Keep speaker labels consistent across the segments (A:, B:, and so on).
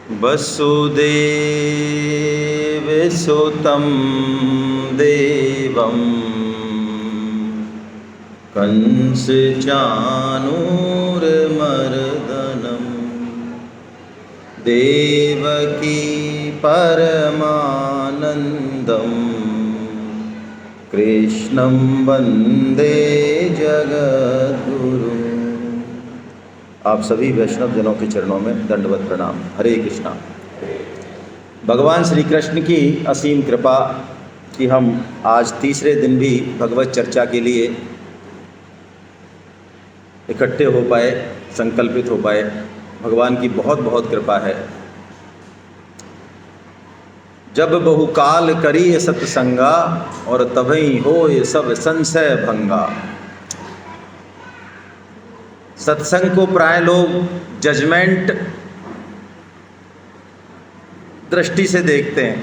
A: वसुदेवसुतं देवं कंसचाणूरमर्दनं देवकी परमानन्दं कृष्णं वन्दे जगद्गुरुम्। आप सभी वैष्णव जनों के चरणों में दंडवत प्रणाम। हरे कृष्णा। भगवान श्री कृष्ण की असीम कृपा कि हम आज तीसरे दिन भी भगवत चर्चा के लिए इकट्ठे हो पाए, संकल्पित हो पाए। भगवान की बहुत बहुत कृपा है। जब बहुकाल करी सत्संगा और तभी हो ये सब संशय भंगा। सत्संग को प्राय लोग जजमेंट दृष्टि से देखते हैं।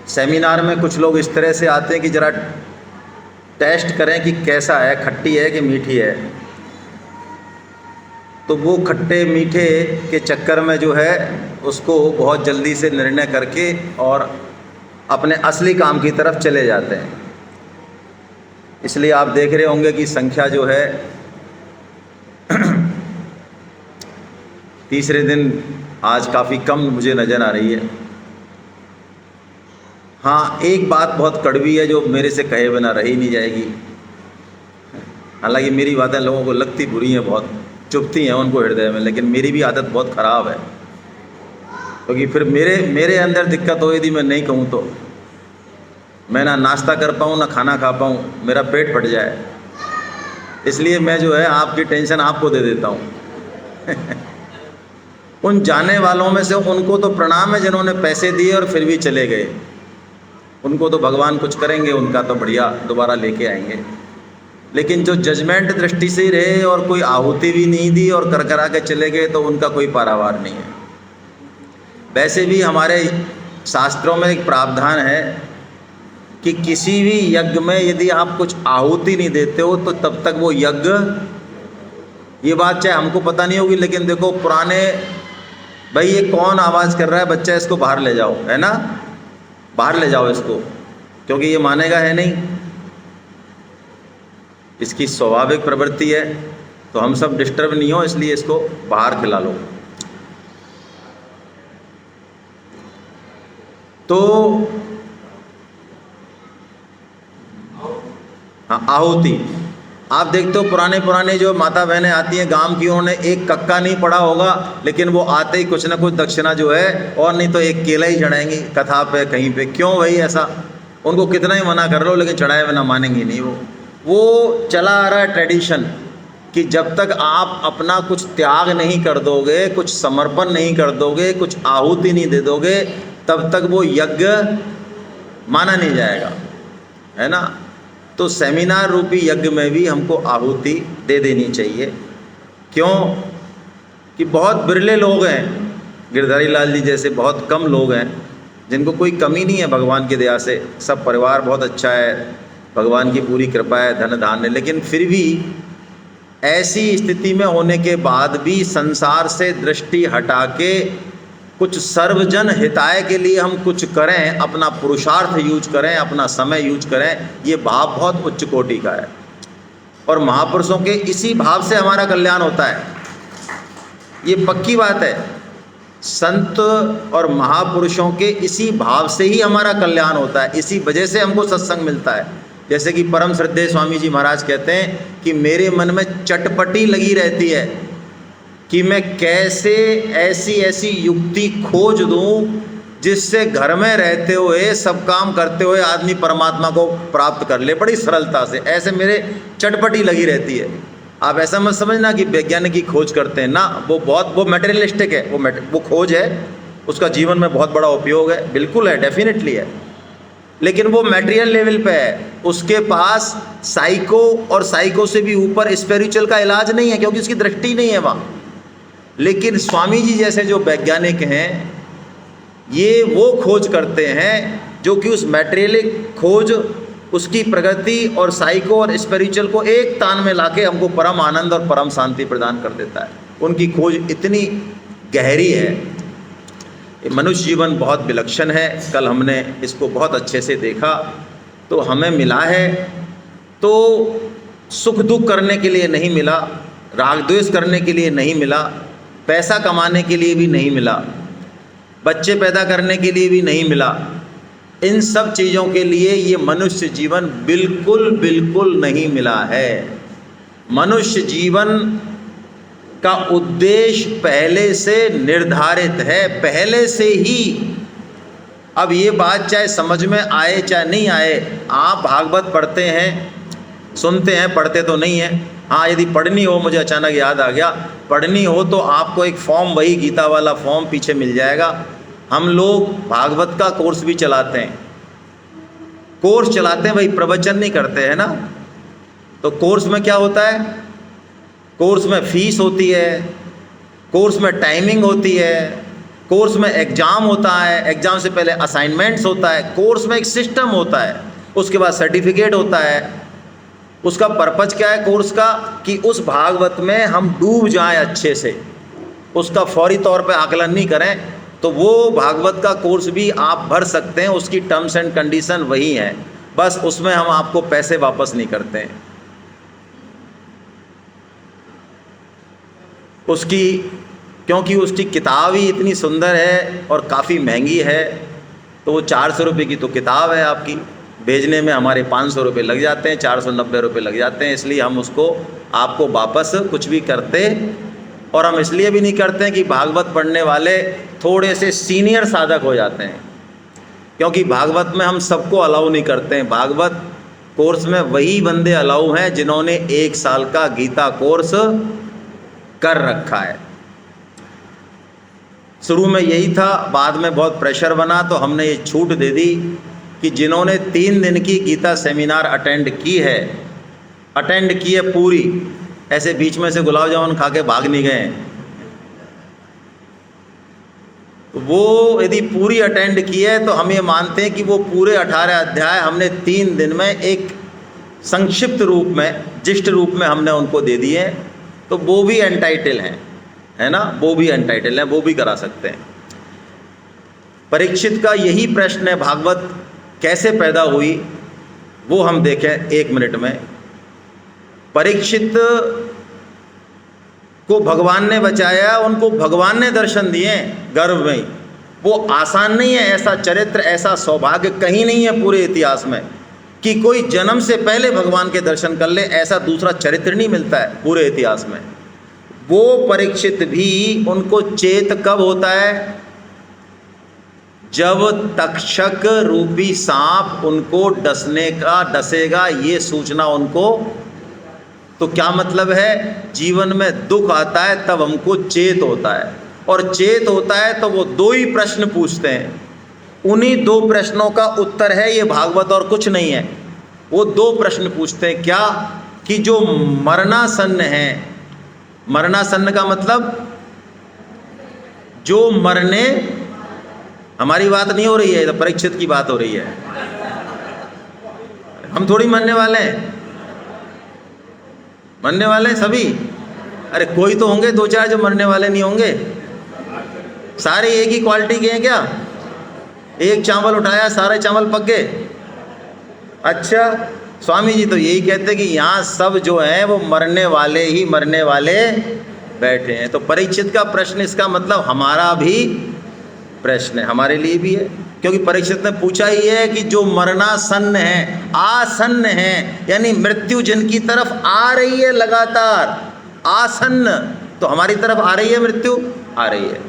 A: सेमिनार में कुछ लोग इस तरह से आते हैं कि जरा टेस्ट करें कि कैसा है, खट्टी है कि मीठी है। तो वो खट्टे मीठे के चक्कर में जो है उसको बहुत जल्दी से निर्णय करके और अपने असली काम की तरफ चले जाते हैं। इसलिए आप देख रहे होंगे कि संख्या जो है तीसरे दिन आज काफ़ी कम मुझे नज़र आ रही है। हाँ, एक बात बहुत कड़वी है जो मेरे से कहे बिना रही नहीं जाएगी। हालांकि मेरी बातें लोगों को लगती बुरी हैं, बहुत चुभती हैं उनको हृदय में, लेकिन मेरी भी आदत बहुत ख़राब है। क्योंकि फिर मेरे अंदर दिक्कत हो यदि मैं नहीं कहूँ तो मैं ना नाश्ता कर पाऊँ ना खाना खा पाऊँ, मेरा पेट फट जाए। इसलिए मैं जो है आपकी टेंशन आपको दे देता हूँ। उन जाने वालों में से उनको तो प्रणाम है जिन्होंने पैसे दिए और फिर भी चले गए। उनको तो भगवान कुछ करेंगे, उनका तो बढ़िया दोबारा लेके आएंगे। लेकिन जो जजमेंट दृष्टि से ही रहे और कोई आहुति भी नहीं दी और कर करा के चले गए, तो उनका कोई पारावार नहीं है। वैसे भी हमारे शास्त्रों में एक प्रावधान है कि किसी भी यज्ञ में यदि आप कुछ आहुति नहीं देते हो तो तब तक वो यज्ञ, ये बात चाहे हमको पता नहीं होगी, लेकिन देखो पुराने, भाई ये कौन आवाज़ कर रहा है, बच्चा इसको बाहर ले जाओ, है ना, बाहर ले जाओ इसको, क्योंकि ये मानेगा है नहीं, इसकी स्वाभाविक प्रवृत्ति है। तो हम सब डिस्टर्ब नहीं हो, इसलिए इसको बाहर खिला लो। तो हाँ, आहुति आप देखते हो पुराने जो माता बहनें आती हैं गांव की, उन्होंने एक कक्का नहीं पढ़ा होगा, लेकिन वो आते ही कुछ ना कुछ दक्षिणा जो है, और नहीं तो एक केला ही चढ़ाएंगी कथा पे कहीं पे। क्यों भाई ऐसा? उनको कितना ही मना कर लो, लेकिन चढ़ाए बिना मानेंगी नहीं। वो चला आ रहा है ट्रेडिशन कि जब तक आप अपना कुछ त्याग नहीं कर दोगे, कुछ समर्पण नहीं कर दोगे, कुछ आहुति नहीं दे दोगे, तब तक वो यज्ञ माना नहीं जाएगा, है ना। तो सेमिनार रूपी यज्ञ में भी हमको आहुति दे देनी चाहिए। क्यों कि बहुत बिरले लोग हैं, गिरधारी लाल जी जैसे बहुत कम लोग हैं जिनको कोई कमी नहीं है भगवान की दया से। सब परिवार बहुत अच्छा है, भगवान की पूरी कृपा है, धन धान्य, लेकिन फिर भी ऐसी स्थिति में होने के बाद भी संसार से दृष्टि हटा के कुछ सर्वजन हिताय के लिए हम कुछ करें, अपना पुरुषार्थ यूज करें, अपना समय यूज करें, ये भाव बहुत उच्च कोटि का है। और महापुरुषों के इसी भाव से हमारा कल्याण होता है, ये पक्की बात है। संत और महापुरुषों के इसी भाव से ही हमारा कल्याण होता है, इसी वजह से हमको सत्संग मिलता है। जैसे कि परम श्रद्धेय स्वामी जी महाराज कहते हैं कि मेरे मन में चटपटी लगी रहती है कि मैं कैसे ऐसी युक्ति खोज दूं जिससे घर में रहते हुए, सब काम करते हुए आदमी परमात्मा को प्राप्त कर ले बड़ी सरलता से। ऐसे मेरे चटपटी लगी रहती है। आप ऐसा मत समझना कि वैज्ञानिक की खोज करते हैं ना, वो मटेरियलिस्टिक है, वो खोज है, उसका जीवन में बहुत बड़ा उपयोग है, बिल्कुल है, डेफिनेटली है, लेकिन वो मटेरियल लेवल पे है। उसके पास साइको और साइको से भी ऊपर स्पिरिचुअल का इलाज नहीं है, क्योंकि उसकी दृष्टि नहीं है वहाँ। लेकिन स्वामी जी जैसे जो वैज्ञानिक हैं, ये वो खोज करते हैं जो कि उस मैटेरियलिक खोज, उसकी प्रगति और साइको और स्पिरिचुअल को एक तान में लाके हमको परम आनंद और परम शांति प्रदान कर देता है। उनकी खोज इतनी गहरी है ये मनुष्य जीवन बहुत विलक्षण है। कल हमने इसको बहुत अच्छे से देखा। तो हमें मिला है तो सुख दुख करने के लिए नहीं मिला, राग द्वेष करने के लिए नहीं मिला, पैसा कमाने के लिए भी नहीं मिला, बच्चे पैदा करने के लिए भी नहीं मिला। इन सब चीज़ों के लिए ये मनुष्य जीवन बिल्कुल बिल्कुल नहीं मिला है। मनुष्य जीवन का उद्देश्य पहले से निर्धारित है, पहले से ही। अब ये बात चाहे समझ में आए चाहे नहीं आए, आप भागवत पढ़ते हैं, सुनते हैं, पढ़ते तो नहीं हैं। हाँ, यदि पढ़नी हो, मुझे अचानक याद आ गया, पढ़नी हो तो आपको एक फॉर्म, वही गीता वाला फॉर्म पीछे मिल जाएगा। हम लोग भागवत का कोर्स भी चलाते हैं, कोर्स चलाते हैं भाई, प्रवचन नहीं करते हैं ना। तो कोर्स में क्या होता है? कोर्स में फीस होती है, कोर्स में टाइमिंग होती है, कोर्स में एग्ज़ाम होता है, एग्ज़ाम से पहले असाइनमेंट्स होता है, कोर्स में एक सिस्टम होता है, उसके बाद सर्टिफिकेट होता है। उसका पर्पज़ क्या है कोर्स का? कि उस भागवत में हम डूब जाएं अच्छे से, उसका फौरी तौर पे आकलन नहीं करें। तो वो भागवत का कोर्स भी आप भर सकते हैं, उसकी टर्म्स एंड कंडीशन वही हैं, बस उसमें हम आपको पैसे वापस नहीं करते हैं। उसकी, क्योंकि उसकी किताब ही इतनी सुंदर है और काफ़ी महंगी है, तो वो 400 रुपये की तो किताब है आपकी, भेजने में हमारे 500 रुपये लग जाते हैं, 490 रुपये लग जाते हैं। इसलिए हम उसको आपको वापस कुछ भी करते, और हम इसलिए भी नहीं करते हैं कि भागवत पढ़ने वाले थोड़े से सीनियर साधक हो जाते हैं, क्योंकि भागवत में हम सबको अलाउ नहीं करते हैं। भागवत कोर्स में वही बंदे अलाउ हैं जिन्होंने 1 साल का गीता कोर्स कर रखा है। शुरू में यही था, बाद में बहुत प्रेशर बना तो हमने ये छूट दे दी कि जिन्होंने 3 दिन की गीता सेमिनार अटेंड की है पूरी, ऐसे बीच में से गुलाब जामुन खा के भाग नहीं गए, वो यदि पूरी अटेंड की है तो हम ये मानते हैं कि वो पूरे 18 अध्याय हमने 3 दिन में एक संक्षिप्त रूप में, जिष्ट रूप में हमने उनको दे दिए हैं। तो वो भी एंटाइटल हैं, है ना, वो भी एंटाइटल हैं, वो भी करा सकते हैं। परीक्षित का यही प्रश्न है, भागवत कैसे पैदा हुई, वो हम देखें 1 मिनट में। परीक्षित को भगवान ने बचाया, उनको भगवान ने दर्शन दिए गर्भ में ही। वो आसान नहीं है, ऐसा चरित्र, ऐसा सौभाग्य कहीं नहीं है पूरे इतिहास में कि कोई जन्म से पहले भगवान के दर्शन कर ले, ऐसा दूसरा चरित्र नहीं मिलता है पूरे इतिहास में। वो परीक्षित भी, उनको चेत कब होता है? जब तक्षक रूपी सांप उनको डसेगा, ये सूचना उनको। तो क्या मतलब है? जीवन में दुख आता है तब हमको चेत होता है, और चेत होता है तो वो 2 ही प्रश्न पूछते हैं। उन्हीं 2 प्रश्नों का उत्तर है ये भागवत, और कुछ नहीं है। वो 2 प्रश्न पूछते हैं, क्या? कि जो मरणासन्न है, मरणासन्न का मतलब जो मरने, हमारी बात नहीं हो रही है, तो परीक्षित की बात हो रही है। हम थोड़ी मरने वाले हैं, मरने वाले हैं सभी। अरे कोई तो होंगे 2-4 जो मरने वाले नहीं होंगे। सारे एक ही क्वालिटी के हैं क्या? एक चावल उठाया, सारे चावल पक गए? अच्छा, स्वामी जी तो यही कहते कि यहाँ सब जो हैं वो मरने वाले ही मरने वाले बैठे हैं। तो परीक्षित का प्रश्न, इसका मतलब हमारा भी प्रश्न है, हमारे लिए भी है, क्योंकि परीक्षित ने पूछा ही है कि जो मरणासन्न है, आसन्न है, यानी मृत्यु जिनकी तरफ आ रही है लगातार, आसन्न, तो हमारी तरफ आ रही है मृत्यु, आ रही है,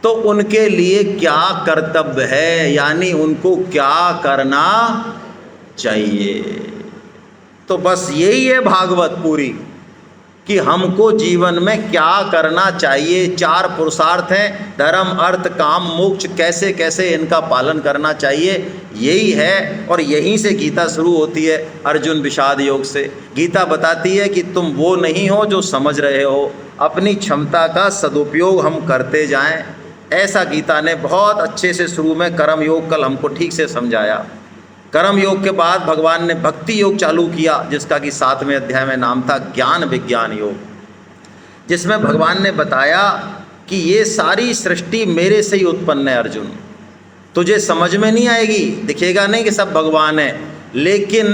A: तो उनके लिए क्या कर्तव्य है, यानी उनको क्या करना चाहिए। तो बस यही है भागवत पूरी, कि हमको जीवन में क्या करना चाहिए। 4 पुरुषार्थ हैं, धर्म अर्थ काम मोक्ष, कैसे कैसे इनका पालन करना चाहिए, यही है। और यहीं से गीता शुरू होती है, अर्जुन विषाद योग से। गीता बताती है कि तुम वो नहीं हो जो समझ रहे हो, अपनी क्षमता का सदुपयोग हम करते जाएं। ऐसा गीता ने बहुत अच्छे से शुरू में कर्म योग कल हमको ठीक से समझाया। कर्म योग के बाद भगवान ने भक्ति योग चालू किया, जिसका कि 7वें अध्याय में नाम था ज्ञान विज्ञान योग, जिसमें भगवान ने बताया कि ये सारी सृष्टि मेरे से ही उत्पन्न है अर्जुन। तुझे समझ में नहीं आएगी, दिखेगा नहीं कि सब भगवान है, लेकिन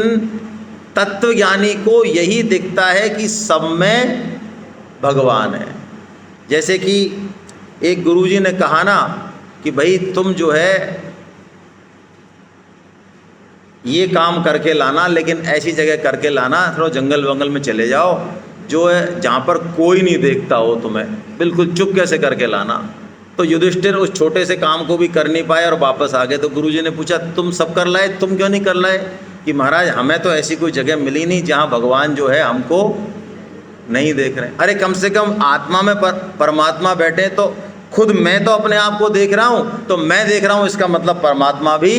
A: तत्वज्ञानी को यही दिखता है कि सब में भगवान है। जैसे कि एक गुरुजी ने कहा ना कि भाई तुम जो है ये काम करके लाना, लेकिन ऐसी जगह करके लाना, थोड़ा जंगल वंगल में चले जाओ जो है जहाँ पर कोई नहीं देखता हो, तुम्हें बिल्कुल चुप कैसे करके लाना। तो युधिष्ठिर उस छोटे से काम को भी कर नहीं पाए और वापस आ गए। तो गुरुजी ने पूछा तुम सब कर लाए, तुम क्यों नहीं कर लाए? कि महाराज हमें तो ऐसी कोई जगह मिली नहीं जहाँ भगवान जो है हमको नहीं देख रहे। अरे कम से कम आत्मा में परमात्मा बैठे, तो खुद मैं तो अपने आप को देख रहा हूँ, तो मैं देख रहा हूँ इसका मतलब परमात्मा भी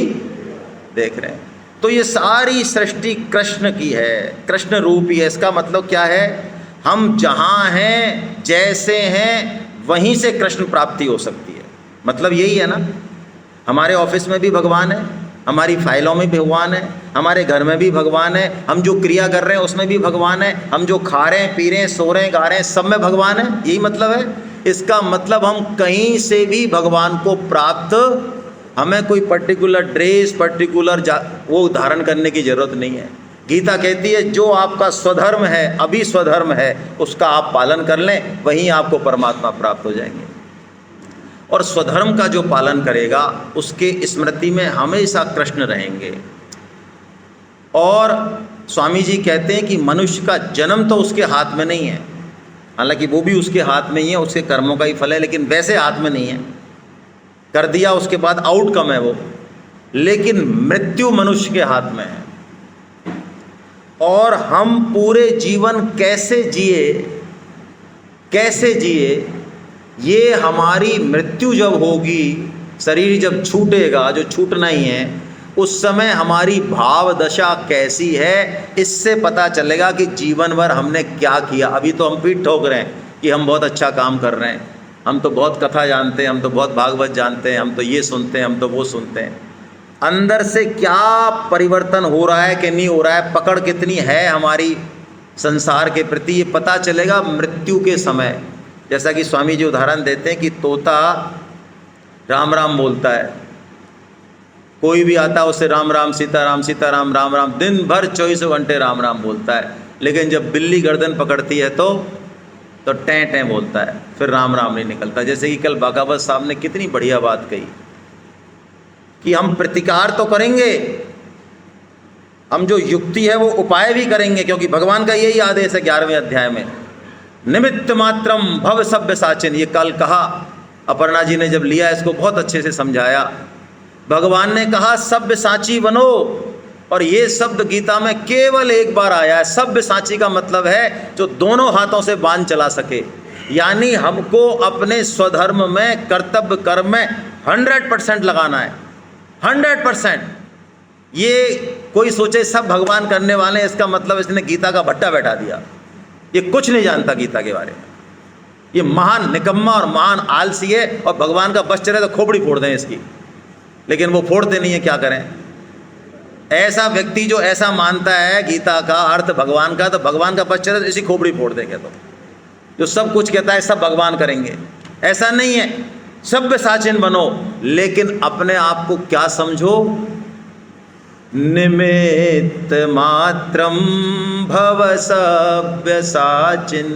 A: देख रहे हैं। तो ये सारी सृष्टि कृष्ण की है, कृष्ण रूप ही है। इसका मतलब क्या है? हम जहाँ हैं, जैसे हैं, वहीं से कृष्ण प्राप्ति हो सकती है। मतलब यही है ना, हमारे ऑफिस में भी भगवान है, हमारी फाइलों में भी भगवान है, हमारे घर में भी भगवान है, हम जो क्रिया कर रहे हैं उसमें भी भगवान है, हम जो खा रहे हैं, पी रहे हैं, सो रहे हैं, गा रहे हैं, सब में भगवान है। यही मतलब है। इसका मतलब हम कहीं से भी भगवान को प्राप्त, हमें कोई पर्टिकुलर ड्रेस, पर्टिकुलर वो धारण करने की जरूरत नहीं है। गीता कहती है जो आपका स्वधर्म है, अभी स्वधर्म है, उसका आप पालन कर लें, वहीं आपको परमात्मा प्राप्त हो जाएंगे। और स्वधर्म का जो पालन करेगा उसके स्मृति में हमेशा कृष्ण रहेंगे। और स्वामी जी कहते हैं कि मनुष्य का जन्म तो उसके हाथ में नहीं है, हालांकि वो भी उसके हाथ में ही है, उसके कर्मों का ही फल है, लेकिन वैसे हाथ में नहीं है। कर दिया उसके बाद आउटकम है वो, लेकिन मृत्यु मनुष्य के हाथ में है। और हम पूरे जीवन कैसे जिए, ये हमारी मृत्यु जब होगी, शरीर जब छूटेगा, जो छूटना ही है, उस समय हमारी भाव दशा कैसी है, इससे पता चलेगा कि जीवन भर हमने क्या किया। अभी तो हम पीठ ठोक रहे हैं कि हम बहुत अच्छा काम कर रहे हैं, हम तो बहुत कथा जानते हैं, हम तो बहुत भागवत जानते हैं, हम तो ये सुनते हैं, हम तो वो सुनते हैं। अंदर से क्या परिवर्तन हो रहा है कि नहीं हो रहा है, पकड़ कितनी है हमारी संसार के प्रति, ये पता चलेगा मृत्यु के समय। जैसा कि स्वामी जी उदाहरण देते हैं कि तोता राम राम बोलता है, कोई भी आता है उससे राम राम सीताराम सीताराम राम राम, दिन भर 24 घंटे राम राम बोलता है, लेकिन जब बिल्ली गर्दन पकड़ती है तो टें टें बोलता है, फिर राम राम नहीं निकलता। जैसे कि कल बागावत साहब ने कितनी बढ़िया बात कही कि हम प्रतिकार तो करेंगे, हम जो युक्ति है वो उपाय भी करेंगे, क्योंकि भगवान का यही आदेश है 11वें अध्याय में, निमित्त मात्रम भव सभ्य साचिन। ये कल कहा, अपर्णा जी ने जब लिया इसको बहुत अच्छे से समझाया। भगवान ने कहा सभ्य साची बनो, और ये शब्द गीता में केवल एक बार आया है। सभ्य साची का मतलब है जो दोनों हाथों से बांध चला सके, यानी हमको अपने स्वधर्म में, कर्तव्य कर्म में 100% लगाना है, 100%। ये कोई सोचे सब भगवान करने वाले हैं, इसका मतलब इसने गीता का भट्टा बैठा दिया, ये कुछ नहीं जानता गीता के बारे में, ये महान निकम्मा और महान आलसी है, और भगवान का बस चले तो खोपड़ी फोड़ दें इसकी, लेकिन वो फोड़ते नहीं है, क्या करें। ऐसा व्यक्ति जो ऐसा मानता है गीता का अर्थ भगवान का, तो भगवान का बस चले तो इसी खोपड़ी फोड़ देंगे। तो जो सब कुछ कहता है सब भगवान करेंगे, ऐसा नहीं है। सभ्य साचिन बनो, लेकिन अपने आप को क्या समझो, निमित्त मात्रम भव सभ्य साचिन,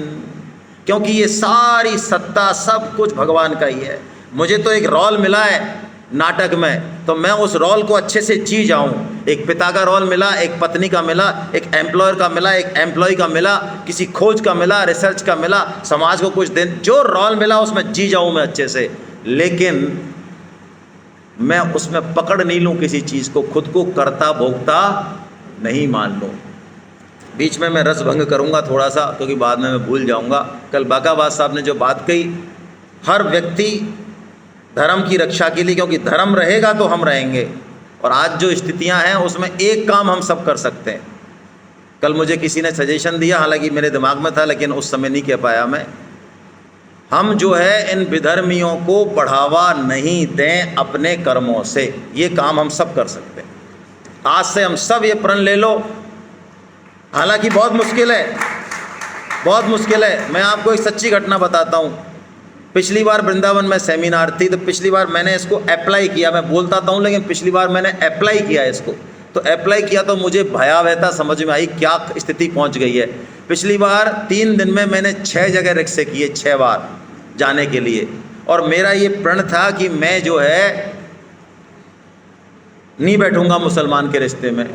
A: क्योंकि ये सारी सत्ता सब कुछ भगवान का ही है। मुझे तो एक रोल मिला है नाटक में, तो मैं उस रोल को अच्छे से जी जाऊं। एक पिता का रोल मिला, एक पत्नी का मिला, एक एम्प्लॉयर का मिला, एक एम्प्लॉय का मिला, किसी खोज का मिला, रिसर्च का मिला, समाज को कुछ दिन जो रोल मिला उसमें जी जाऊं मैं अच्छे से, लेकिन मैं उसमें पकड़ नहीं लूं किसी चीज़ को, खुद को कर्ता भोक्ता नहीं मान लूं। बीच में मैं रस भंग करूंगा थोड़ा सा, क्योंकि बाद में मैं भूल जाऊंगा। कल बाकाबाद साहब ने जो बात कही, हर व्यक्ति धर्म की रक्षा के लिए, क्योंकि धर्म रहेगा तो हम रहेंगे, और आज जो स्थितियां हैं उसमें एक काम हम सब कर सकते हैं। कल मुझे किसी ने सजेशन दिया, हालांकि मेरे दिमाग में था लेकिन उस समय नहीं कह पाया मैं, हम जो है इन विधर्मियों को बढ़ावा नहीं दें अपने कर्मों से, ये काम हम सब कर सकते हैं। आज से हम सब ये प्रण ले लो, हालांकि बहुत मुश्किल है, बहुत मुश्किल है। मैं आपको एक सच्ची घटना बताता हूँ। पिछली बार वृंदावन में सेमिनार थी, तो पिछली बार मैंने इसको अप्लाई किया, मैं बोलता तो हूँ लेकिन पिछली बार मैंने अप्लाई किया इसको, तो अप्लाई किया तो मुझे भयावहता समझ में आई क्या स्थिति पहुँच गई है। पिछली बार 3 दिन में मैंने 6 जगह रिक्शे किए, 6 बार जाने के लिए, और मेरा ये प्रण था कि मैं जो है नहीं बैठूंगा मुसलमान के रिश्ते में।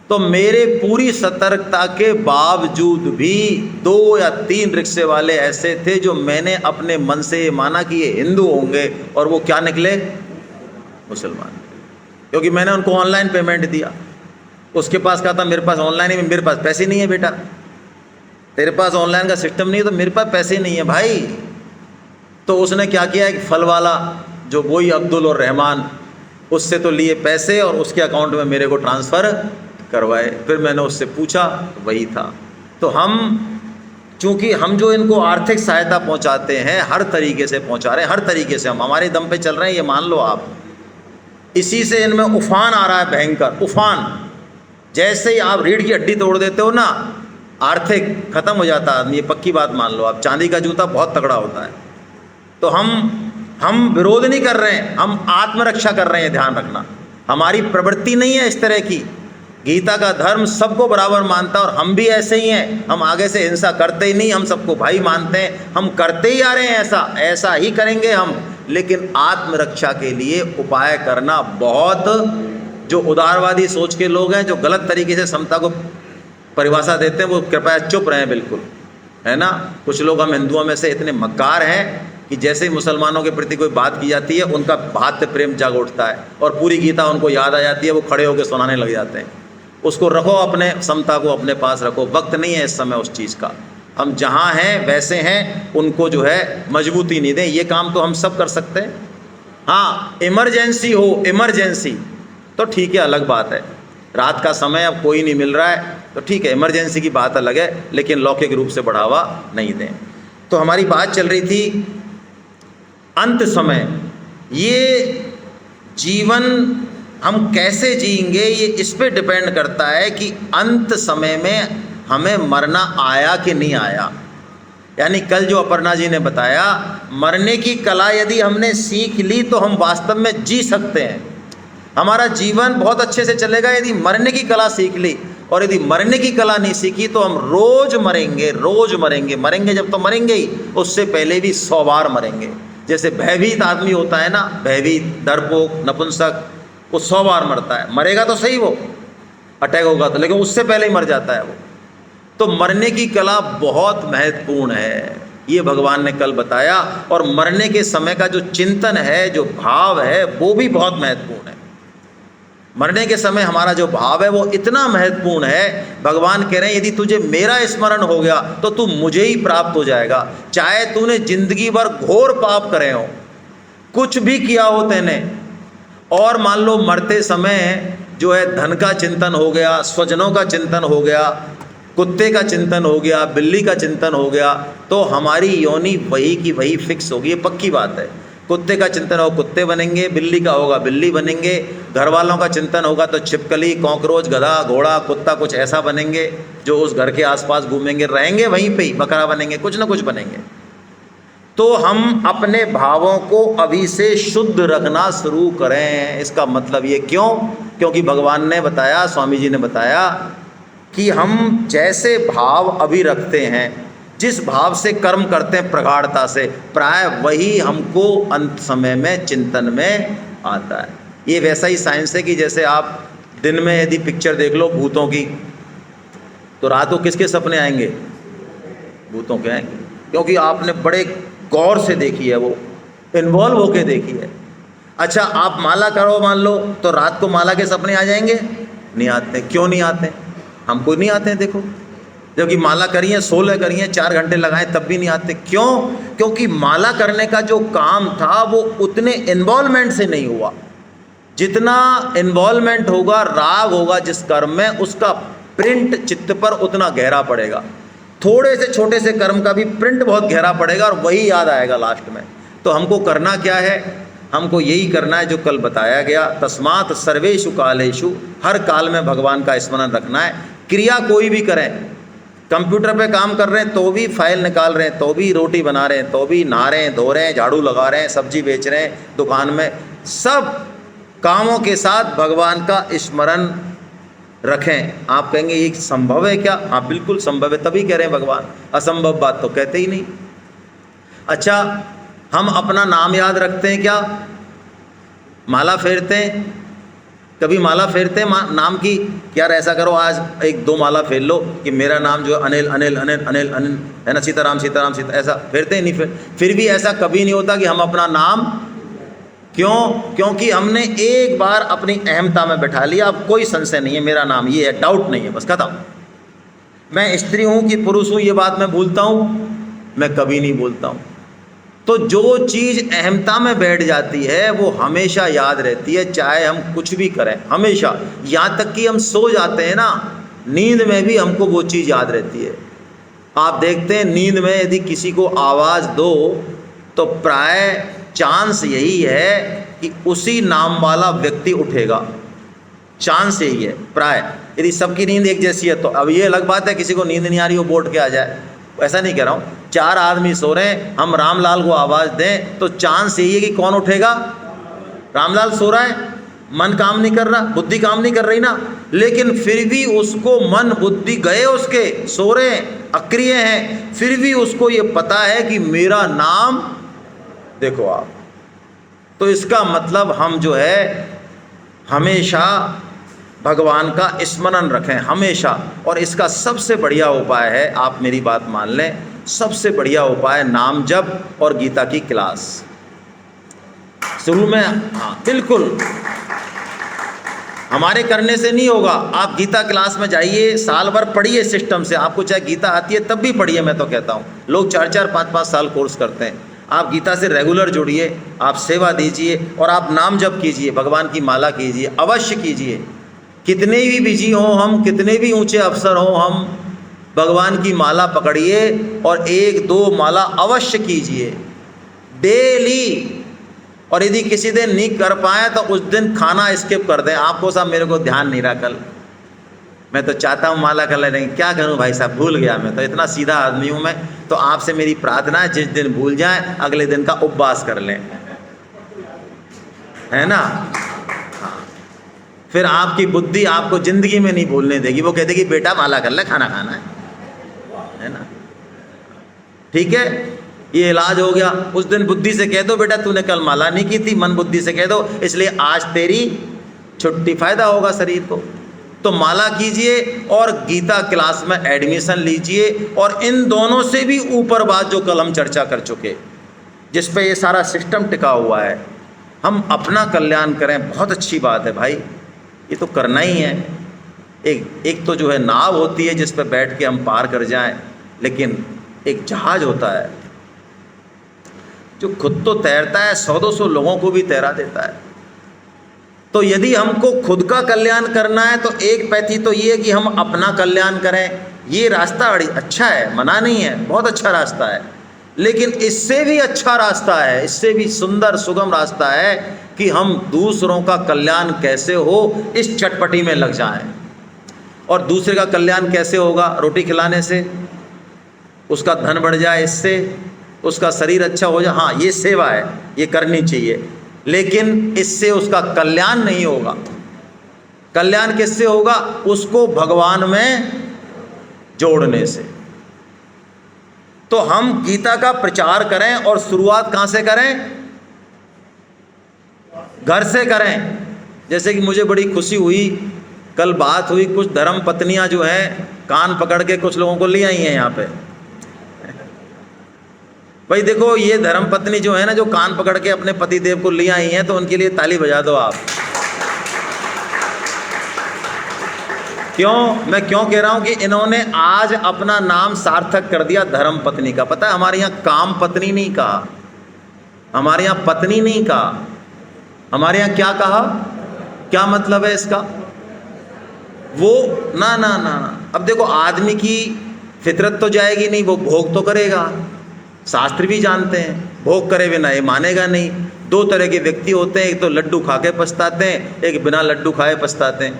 A: तो मेरे पूरी सतर्कता के बावजूद भी 2 या 3 रिक्शे वाले ऐसे थे जो मैंने अपने मन से ये माना कि ये हिंदू होंगे, और वो क्या निकले, मुसलमान, क्योंकि मैंने उनको ऑनलाइन पेमेंट दिया। उसके पास कहा था मेरे पास ऑनलाइन ही, मेरे पास पैसे नहीं है बेटा, तेरे पास ऑनलाइन का सिस्टम नहीं है तो मेरे पास पैसे नहीं है भाई। तो उसने क्या किया, एक फल वाला जो वही अब्दुल और रहमान, उससे तो लिए पैसे और उसके अकाउंट में मेरे को ट्रांसफ़र करवाए। फिर मैंने उससे पूछा, वही था। तो चूँकि हम जो इनको आर्थिक सहायता पहुंचाते हैं हर तरीके से पहुंचा रहे हैं, हर तरीके से हम हमारे दम पे चल रहे हैं, ये मान लो आप। इसी से इनमें उफान आ रहा है, भयंकर उफान। जैसे ही आप रीढ़ की हड्डी तोड़ देते हो ना, आर्थिक खत्म हो जाता है आदमी, ये पक्की बात मान लो आप। चांदी का जूता बहुत तगड़ा होता है। तो हम विरोध नहीं कर रहे हैं, हम आत्मरक्षा कर रहे हैं, ध्यान रखना। हमारी प्रवृत्ति नहीं है इस तरह की। गीता का धर्म सबको बराबर मानता है और हम भी ऐसे ही हैं। हम आगे से हिंसा करते ही नहीं, हम सबको भाई मानते हैं, हम करते ही आ रहे हैं, ऐसा ही करेंगे हम। लेकिन आत्मरक्षा के लिए उपाय करना बहुत, जो उदारवादी सोच के लोग हैं, जो गलत तरीके से समता को परिभाषा देते हैं, वो कृपया चुप रहें बिल्कुल, है ना। कुछ लोग हम हिंदुओं में से इतने मक्कार हैं कि जैसे ही मुसलमानों के प्रति कोई बात की जाती है उनका भात प्रेम जाग उठता है और पूरी गीता उनको याद आ जाती है, वो खड़े होकर सुनाने लग जाते हैं। उसको रखो, अपने समता को अपने पास रखो, वक्त नहीं है इस समय उस चीज़ का। हम जहाँ हैं वैसे हैं, उनको जो है मजबूती नहीं दें। ये काम तो हम सब कर सकते हैं। हाँ, इमरजेंसी हो, इमरजेंसी तो ठीक है, अलग बात है। रात का समय अब कोई नहीं मिल रहा है तो ठीक है, इमरजेंसी की बात अलग है, लेकिन लौकिक रूप से बढ़ावा नहीं दें। तो हमारी बात चल रही थी अंत समय। ये जीवन हम कैसे जिएंगे, ये इस पे डिपेंड करता है कि अंत समय में हमें मरना आया कि नहीं आया। यानी कल जो अपर्णा जी ने बताया, मरने की कला यदि हमने सीख ली तो हम वास्तव में जी सकते हैं। हमारा जीवन बहुत अच्छे से चलेगा यदि मरने की कला सीख ली, और यदि मरने की कला नहीं सीखी तो हम रोज मरेंगे, रोज मरेंगे। मरेंगे जब तो मरेंगे ही, उससे पहले भी 100 बार मरेंगे। जैसे भयभीत आदमी होता है ना, भयभीत, डरपोक, नपुंसक, वो 100 बार मरता है। मरेगा तो सही वो, अटैक होगा तो, लेकिन उससे पहले ही मर जाता है वो। तो मरने की कला बहुत महत्वपूर्ण है, ये भगवान ने कल बताया। और मरने के समय का जो चिंतन है, जो भाव है, वो भी बहुत महत्वपूर्ण है। मरने के समय हमारा जो भाव है वो इतना महत्वपूर्ण है। भगवान कह रहे हैं यदि तुझे मेरा स्मरण हो गया तो तू मुझे ही प्राप्त हो जाएगा। चाहे तूने जिंदगी भर घोर पाप करे हो, कुछ भी किया हो तेने, और मान लो मरते समय जो है धन का चिंतन हो गया, स्वजनों का चिंतन हो गया, कुत्ते का चिंतन हो गया, बिल्ली का चिंतन हो गया, तो हमारी योनि वही की वही फिक्स होगी, ये पक्की बात है। कुत्ते का चिंतन हो कुत्ते बनेंगे, बिल्ली का होगा बिल्ली बनेंगे, घर वालों का चिंतन होगा तो छिपकली, कॉकरोच, गधा, घोड़ा, कुत्ता कुछ ऐसा बनेंगे जो उस घर के आसपास घूमेंगे, रहेंगे वहीं पे ही, बकरा बनेंगे, कुछ ना कुछ बनेंगे। तो हम अपने भावों को अभी से शुद्ध रखना शुरू करें। इसका मतलब ये क्यों? क्योंकि भगवान ने बताया, स्वामी जी ने बताया कि हम जैसे भाव अभी रखते हैं, जिस भाव से कर्म करते हैं प्रगाढ़ता से, प्राय वही हमको अंत समय में चिंतन में आता है। ये वैसा ही साइंस है कि जैसे आप दिन में यदि पिक्चर देख लो भूतों की, तो रात को किसके सपने आएंगे? भूतों के आएंगे, क्योंकि आपने बड़े गौर से देखी है, वो इन्वॉल्व होके देखी है। अच्छा, आप माला करो मान लो, तो रात को माला के सपने आ जाएंगे? नहीं आते। क्यों नहीं आते? हमको नहीं आते हैं। देखो, जबकि माला करिए, 16 करिए, 4 घंटे लगाएं, तब भी नहीं आते। क्यों? क्योंकि माला करने का जो काम था वो उतने इन्वॉल्वमेंट से नहीं हुआ। जितना इन्वॉल्वमेंट होगा, राग होगा जिस कर्म में, उसका प्रिंट चित्त पर उतना गहरा पड़ेगा। थोड़े से छोटे से कर्म का भी प्रिंट बहुत गहरा पड़ेगा और वही याद आएगा लास्ट में। तो हमको करना क्या है? हमको यही करना है जो कल बताया गया, तस्मात् सर्वेषु कालेषु, हर काल में भगवान का स्मरण रखना है। क्रिया कोई भी करें, कंप्यूटर पे काम कर रहे हैं तो भी फाइल निकाल रहे हैं, तो भी रोटी बना रहे हैं, तो भी नहा रहे हैं, धो रहे हैं, झाड़ू लगा रहे हैं, सब्जी बेच रहे हैं दुकान में, सब कामों के साथ भगवान का स्मरण रखें। आप कहेंगे ये संभव है क्या? हाँ बिल्कुल संभव है, तभी कह रहे हैं भगवान, असंभव बात तो कहते ही नहीं। अच्छा, हम अपना नाम याद रखते हैं क्या? माला फेरते हैं? कभी माला फेरते हैं नाम की? यार ऐसा करो आज 1-2 माला फेर लो कि मेरा नाम जो अनिल अनिल अनिल अनिल अनिल है ना, सीताराम सीताराम सीता, ऐसा फेरते ही नहीं। फिर भी ऐसा कभी नहीं होता कि हम अपना नाम, क्यों? क्योंकि हमने एक बार अपनी अहमता में बैठा लिया, अब कोई संशय नहीं है, मेरा नाम ये है, डाउट नहीं है, बस खत्म। मैं स्त्री हूँ कि पुरुष हूँ ये बात मैं भूलता हूँ? मैं कभी नहीं भूलता हूँ। तो जो चीज़ अहमता में बैठ जाती है वो हमेशा याद रहती है, चाहे हम कुछ भी करें, हमेशा। यहाँ तक कि हम सो जाते हैं ना, नींद में भी हमको वो चीज़ याद रहती है। आप देखते हैं नींद में यदि किसी को आवाज़ दो तो प्राय चांस यही है कि उसी नाम वाला व्यक्ति उठेगा, चांस यही है प्राय। यदि सबकी नींद एक जैसी है तो अब ये अलग बात है किसी को नींद नहीं आ रही वो बोट के आ जाए, ऐसा नहीं कह रहा हूँ। 4 आदमी सो रहे हैं, हम रामलाल को आवाज़ दें तो चांस यही है कि कौन उठेगा? रामलाल सो रहा है, मन काम नहीं कर रहा, बुद्धि काम नहीं कर रही ना, लेकिन फिर भी उसको मन बुद्धि गए उसके, सो रहे हैं, अक्रिय हैं, फिर भी उसको ये पता है कि मेरा नाम देखो आप। तो इसका मतलब हम जो है हमेशा भगवान का स्मरण रखें, हमेशा। और इसका सबसे बढ़िया उपाय है, आप मेरी बात मान लें, सबसे बढ़िया उपाय नाम जप और गीता की क्लास। शुरू में हाँ बिल्कुल हमारे करने से नहीं होगा। आप गीता क्लास में जाइए, साल भर पढ़िए सिस्टम से, आपको चाहे गीता आती है तब भी पढ़िए। मैं तो कहता हूँ लोग 4-4, 5-5 साल कोर्स करते हैं। आप गीता से रेगुलर जुड़िए, आप सेवा दीजिए और आप नाम जप कीजिए, भगवान की माला कीजिए, अवश्य कीजिए। कितने भी बिजी हों हम, कितने भी ऊंचे अफसर हों हम, भगवान की माला पकड़िए और 1-2 माला अवश्य कीजिए डेली। और यदि किसी दिन नहीं कर पाए तो उस दिन खाना स्किप कर दें। आपको साहब मेरे को ध्यान नहीं रहा कल, मैं तो चाहता हूँ माला कर लेने, क्या करूँ भाई साहब, भूल गया, मैं तो इतना सीधा आदमी हूँ मैं। तो आपसे मेरी प्रार्थना है जिस दिन भूल जाए अगले दिन का उपवास कर लें, है ना। फिर आपकी बुद्धि आपको जिंदगी में नहीं भूलने देगी, वो कह देगी बेटा माला कर ले, खाना खाना है ना। ठीक है, ये इलाज हो गया। उस दिन बुद्धि से कह दो बेटा तूने कल माला नहीं की थी, मन बुद्धि से कह दो, इसलिए आज तेरी छुट्टी, फायदा होगा शरीर को। तो माला कीजिए और गीता क्लास में एडमिशन लीजिए। और इन दोनों से भी ऊपर बात जो कल हम चर्चा कर चुके, जिस पे ये सारा सिस्टम टिका हुआ है, हम अपना कल्याण करें, बहुत अच्छी बात है भाई, ये तो करना ही है। एक तो जो है नाव होती है जिस पर बैठ के हम पार कर जाएं, लेकिन एक जहाज होता है जो खुद तो तैरता है, 100-200 लोगों को भी तैरा देता है। तो यदि हमको खुद का कल्याण करना है तो एक पैथी तो ये है कि हम अपना कल्याण करें। ये रास्ता बड़ी अच्छा है, मना नहीं है, बहुत अच्छा रास्ता है, लेकिन इससे भी अच्छा रास्ता है, इससे भी सुंदर सुगम रास्ता है कि हम दूसरों का कल्याण कैसे हो इस चटपटी में लग जाएं। और दूसरे का कल्याण कैसे होगा? रोटी खिलाने से, उसका धन बढ़ जाए इससे, उसका शरीर अच्छा हो जाए, हाँ ये सेवा है, ये करनी चाहिए, लेकिन इससे उसका कल्याण नहीं होगा। कल्याण किससे होगा? उसको भगवान में जोड़ने से। तो हम गीता का प्रचार करें और शुरुआत कहाँ से करें? घर से करें। जैसे कि मुझे बड़ी खुशी हुई, कल बात हुई, कुछ धर्म पत्नियां जो हैं कान पकड़ के कुछ लोगों को ले आई हैं यहाँ पे। भाई देखो, ये धर्म पत्नी जो है ना, जो कान पकड़ के अपने पति देव को ले आई हैं, तो उनके लिए ताली बजा दो आप। क्यों? मैं क्यों कह रहा हूं कि इन्होंने आज अपना नाम सार्थक कर दिया धर्म पत्नी का। पता है हमारे यहाँ काम पत्नी नहीं कहा, हमारे यहाँ पत्नी नहीं कहा, हमारे यहाँ क्या कहा? क्या मतलब है इसका? वो ना ना ना, अब देखो आदमी की फितरत तो जाएगी नहीं, वो भोग तो करेगा। शास्त्र भी जानते हैं भोग करे बिना ये मानेगा नहीं। 2 तरह के व्यक्ति होते हैं, एक तो लड्डू खा के पछताते हैं, एक बिना लड्डू खाए पछताते हैं।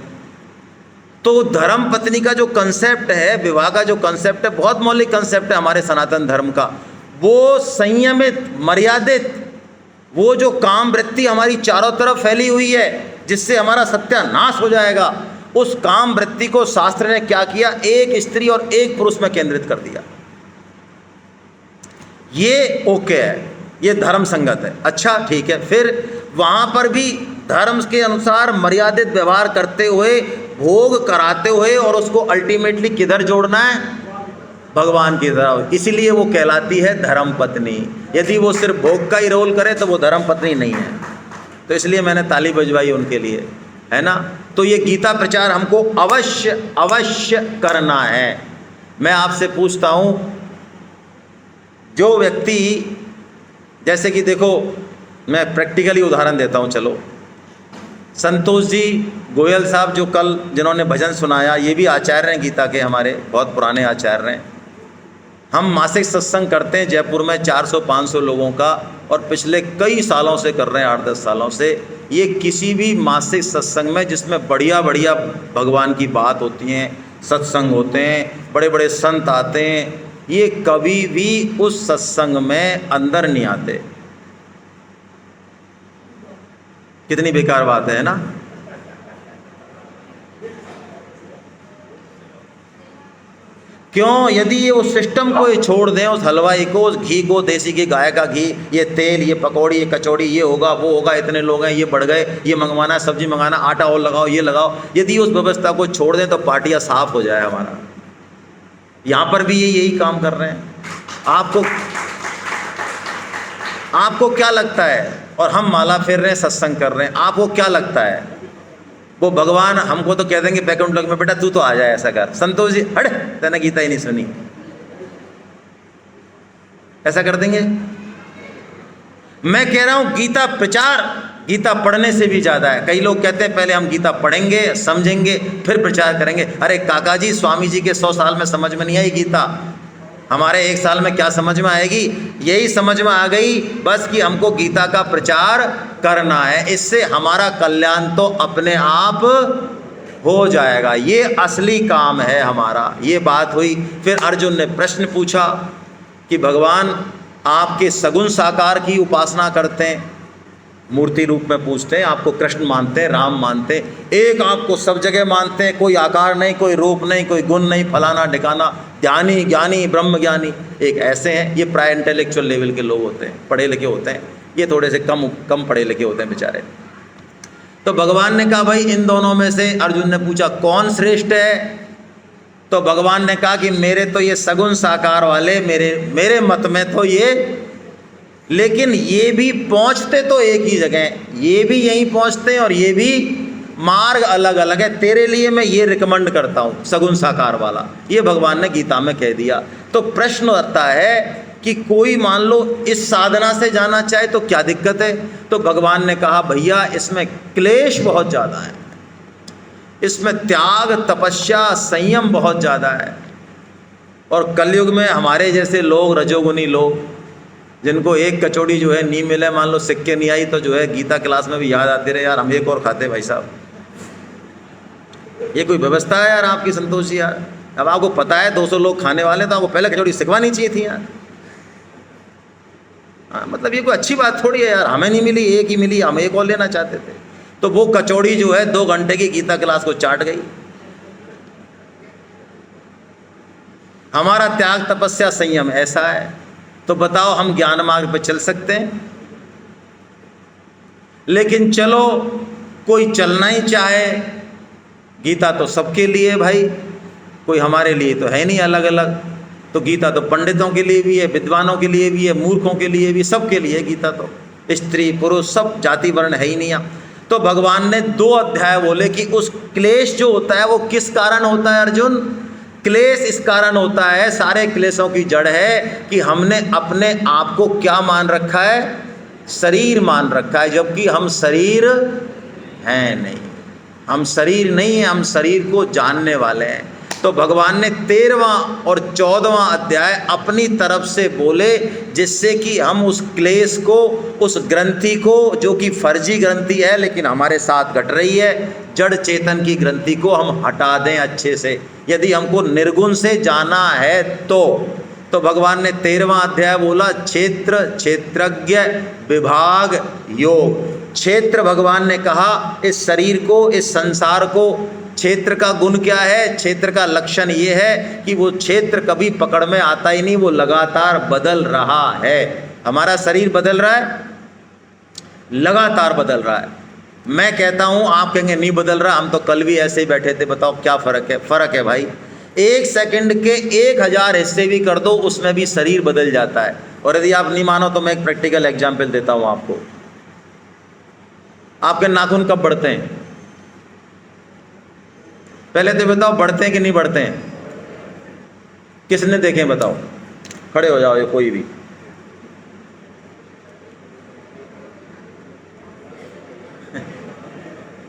A: तो धर्म पत्नी का जो कंसेप्ट है, विवाह का जो कंसेप्ट है, बहुत मौलिक कंसेप्ट है हमारे सनातन धर्म का। वो संयमित, मर्यादित, वो जो काम वृत्ति हमारी चारों तरफ फैली हुई है जिससे हमारा सत्यानाश हो जाएगा, उस काम वृत्ति को शास्त्र ने क्या किया, एक स्त्री और एक पुरुष में केंद्रित कर दिया। ये ओके है, ये धर्म संगत है। अच्छा ठीक है, फिर वहाँ पर भी धर्म के अनुसार मर्यादित व्यवहार करते हुए, भोग कराते हुए, और उसको अल्टीमेटली किधर जोड़ना है, भगवान की तरफ। इसीलिए वो कहलाती है धर्म पत्नी। यदि वो सिर्फ भोग का ही रोल करे तो वो धर्म पत्नी नहीं है। तो इसलिए मैंने ताली बजवाई उनके लिए, है ना। तो ये गीता प्रचार हमको अवश्य अवश्य करना है। मैं आपसे पूछता हूँ, जो व्यक्ति, जैसे कि देखो मैं प्रैक्टिकली उदाहरण देता हूँ, चलो संतोष जी गोयल साहब जो कल जिन्होंने भजन सुनाया, ये भी आचार्य हैं गीता के, हमारे बहुत पुराने आचार्य हैं। हम मासिक सत्संग करते हैं जयपुर में 400-500 लोगों का, और पिछले कई सालों से कर रहे हैं, 8-10 सालों से। ये किसी भी मासिक सत्संग में जिसमें बढ़िया बढ़िया भगवान की बात होती हैं, सत्संग होते हैं, बड़े बड़े संत आते हैं, ये कभी भी उस सत्संग में अंदर नहीं आते। कितनी बेकार बात है ना। क्यों? यदि ये उस सिस्टम को ये छोड़ दें, उस हलवाई को, उस घी को, देसी घी, गाय का घी, ये तेल, ये पकौड़ी, ये कचौड़ी, ये होगा, वो होगा, इतने लोग हैं, ये बढ़ गए, ये मंगवाना, सब्जी मंगाना, आटा और लगाओ, ये लगाओ, यदि उस व्यवस्था को छोड़ दें तो पार्टियां साफ हो जाए हमारा। यहाँ पर भी ये यही काम कर रहे हैं। आपको क्या लगता है? और हम माला फेर रहे हैं, सत्संग कर रहे हैं, आपको क्या लगता है? वो भगवान हमको तो कह देंगे बैकुंठ लोक में, बेटा तू तो आ जाए, ऐसा कर। संतोष जी हट, तेने गीता ही नहीं सुनी, ऐसा कर देंगे? मैं कह रहा हूं गीता प्रचार गीता पढ़ने से भी ज़्यादा है। कई लोग कहते हैं पहले हम गीता पढ़ेंगे, समझेंगे, फिर प्रचार करेंगे। अरे काका जी, स्वामी जी के 100 साल में समझ में नहीं आई गीता, हमारे 1 साल में क्या समझ में आएगी? यही समझ में आ गई बस कि हमको गीता का प्रचार करना है, इससे हमारा कल्याण तो अपने आप हो जाएगा। ये असली काम है हमारा। ये बात हुई। फिर अर्जुन ने प्रश्न पूछा कि भगवान आपके सगुण साकार की उपासना करते हैं, मूर्ति रूप में पूछते हैं, आपको कृष्ण मानते हैं, राम मानते हैं, एक आपको सब जगह मानते हैं, कोई आकार नहीं, कोई रूप नहीं, कोई गुण नहीं, फलाना ठिकाना, ज्ञानी ज्ञानी ब्रह्म ज्ञानी, एक ऐसे हैं। ये प्राय इंटेलेक्चुअल लेवल के लोग होते हैं, पढ़े लिखे होते हैं, ये थोड़े से कम पढ़े लिखे होते हैं बेचारे। तो भगवान ने कहा भाई इन दोनों में से, अर्जुन ने पूछा कौन श्रेष्ठ है? तो भगवान ने कहा कि मेरे तो ये सगुण साकार वाले, मेरे मत में तो ये, लेकिन ये भी पहुंचते तो एक ही जगह, ये भी यहीं पहुंचते हैं और ये भी, मार्ग अलग अलग है। तेरे लिए मैं ये रिकमेंड करता हूँ सगुण साकार वाला, ये भगवान ने गीता में कह दिया। तो प्रश्न आता है कि कोई मान लो इस साधना से जाना चाहे तो क्या दिक्कत है? तो भगवान ने कहा भैया इसमें क्लेश बहुत ज़्यादा है, इसमें त्याग, तपस्या, संयम बहुत ज़्यादा है। और कलयुग में हमारे जैसे लोग, रजोगुनी लोग, जिनको एक कचौड़ी जो है नहीं मिले, मान लो सिक्के नहीं आई, तो जो है गीता क्लास में भी याद आती रहे यार हम एक और खाते भाई साहब। ये कोई व्यवस्था है यार आपकी संतोष जी? यार अब आपको पता है 200 लोग खाने वाले, तो आपको पहले कचौड़ी सिखवानी चाहिए थी यार। हाँ, मतलब ये कोई अच्छी बात थोड़ी है यार, हमें नहीं मिली, एक ही मिली, हम एक और लेना चाहते थे। तो वो कचौड़ी जो है 2 घंटे की गीता क्लास को चाट गई। हमारा त्याग, तपस्या, संयम ऐसा है, तो बताओ हम ज्ञान मार्ग पर चल सकते हैं? लेकिन चलो कोई चलना ही चाहे, गीता तो सबके लिए भाई, कोई हमारे लिए तो है नहीं अलग अलग। तो गीता तो पंडितों के लिए भी है, विद्वानों के लिए भी है, मूर्खों के लिए भी, सबके लिए गीता तो, स्त्री पुरुष सब, जाति वर्ण है ही नहीं। तो भगवान ने 2 अध्याय बोले कि उस क्लेश जो होता है वो किस कारण होता है अर्जुन? क्लेश इस कारण होता है, सारे क्लेशों की जड़ है कि हमने अपने आप को क्या मान रखा है? शरीर मान रखा है, जबकि हम शरीर हैं नहीं। हम शरीर नहीं हैं, हम शरीर को जानने वाले हैं। तो भगवान ने 13वां और 14वां अध्याय अपनी तरफ से बोले, जिससे कि हम उस क्लेश को, उस ग्रंथि को, जो कि फर्जी ग्रंथि है लेकिन हमारे साथ घट रही है, जड़ चेतन की ग्रंथि को हम हटा दें अच्छे से, यदि हमको निर्गुण से जाना है तो भगवान ने 13वां अध्याय बोला क्षेत्र, क्षेत्रज्ञ, विभाग, योग। क्षेत्र भगवान ने कहा इस शरीर को, इस संसार को, क्षेत्र का गुण क्या है, क्षेत्र का लक्षण ये है कि वो क्षेत्र कभी पकड़ में आता ही नहीं, वो लगातार बदल रहा है। हमारा शरीर बदल रहा है, लगातार बदल रहा है। मैं कहता हूँ, आप कहेंगे नहीं बदल रहा, हम तो कल भी ऐसे ही बैठे थे, बताओ क्या फ़र्क है? फ़र्क है भाई, 1 सेकंड के 1000 हिस्से भी कर दो, उसमें भी शरीर बदल जाता है। और यदि आप नहीं मानो तो मैं एक प्रैक्टिकल एग्जाम्पल देता हूँ आपको। आपके नाखून कब बढ़ते हैं? पहले तो बताओ, बढ़ते हैं कि नहीं बढ़ते हैं? किसने देखे बताओ, खड़े हो जाओ ये कोई भी।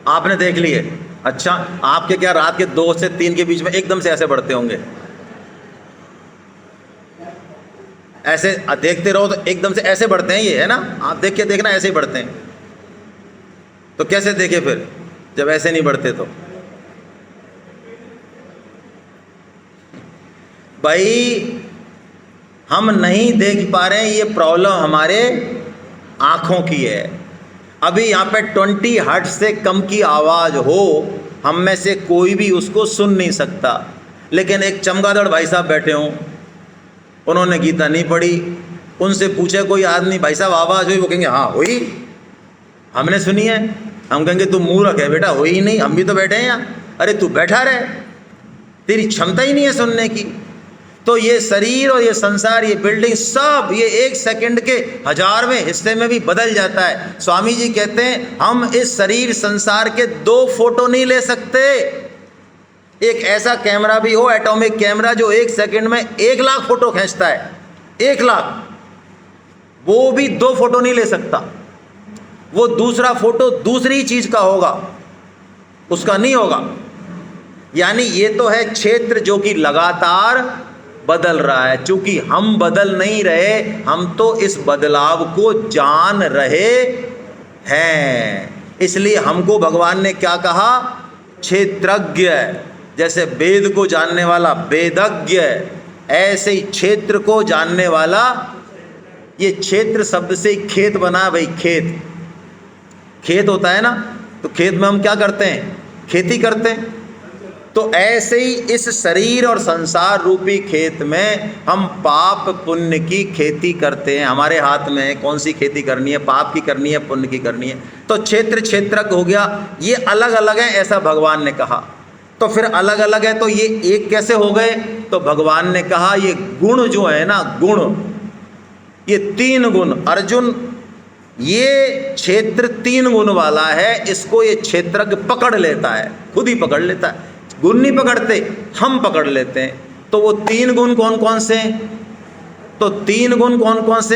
A: आपने देख लिए? अच्छा, आपके क्या रात के 2 से 3 के बीच में एकदम से ऐसे बढ़ते होंगे? ऐसे देखते रहो तो एकदम से ऐसे बढ़ते हैं ये, है ना? आप देख के देखना, ऐसे ही बढ़ते हैं। तो कैसे देखे फिर जब ऐसे नहीं बढ़ते? तो भाई हम नहीं देख पा रहे हैं, ये प्रॉब्लम हमारे आँखों की है। अभी यहाँ पे 20 हर्ट्ज से कम की आवाज़ हो, हम में से कोई भी उसको सुन नहीं सकता। लेकिन एक चमगादड़ भाई साहब बैठे हों, उन्होंने गीता नहीं पढ़ी, उनसे पूछे कोई आदमी, भाई साहब आवाज़ हुई? वो कहेंगे हाँ हुई, हमने सुनी है। हम कहेंगे तू मूर्ख है बेटा, हुई ही नहीं, हम भी तो बैठे हैं यहाँ। अरे तू बैठा रहे, तेरी क्षमता ही नहीं है सुनने की। तो ये शरीर और ये संसार, ये बिल्डिंग, सब ये 1 सेकंड के 1000वें हिस्से में भी बदल जाता है। स्वामी जी कहते हैं हम इस शरीर संसार के 2 फोटो नहीं ले सकते। एक ऐसा कैमरा भी हो, एटॉमिक कैमरा, जो 1 सेकंड में 1 लाख फोटो खींचता है, 1 लाख, वो भी 2 फोटो नहीं ले सकता। वो दूसरा फोटो दूसरी चीज का होगा, उसका नहीं होगा। यानी ये तो है क्षेत्र जो कि लगातार बदल रहा है। चूंकि हम बदल नहीं रहे, हम तो इस बदलाव को जान रहे हैं, इसलिए हमको भगवान ने क्या कहा? क्षेत्रज्ञ। जैसे वेद को जानने वाला वेदज्ञ, ऐसे ही क्षेत्र को जानने वाला। ये क्षेत्र शब्द से ही खेत बना भाई। खेत, खेत होता है ना, तो खेत में हम क्या करते हैं? खेती करते हैं। तो ऐसे ही इस शरीर और संसार रूपी खेत में हम पाप पुण्य की खेती करते हैं। हमारे हाथ में है कौन सी खेती करनी है, पाप की करनी है, पुण्य की करनी है। तो क्षेत्र, क्षेत्रज्ञ हो गया, ये अलग अलग है, ऐसा भगवान ने कहा। तो फिर अलग अलग है तो ये एक कैसे हो गए? तो भगवान ने कहा ये गुण जो है ना, गुण, ये 3 गुण। अर्जुन, ये क्षेत्र 3 गुण वाला है, इसको ये क्षेत्रज्ञ पकड़ लेता है, खुद ही पकड़ लेता है। गुण नहीं पकड़ते, हम पकड़ लेते हैं। तो वो 3 गुण कौन कौन से हैं? तो 3 गुण कौन कौन से?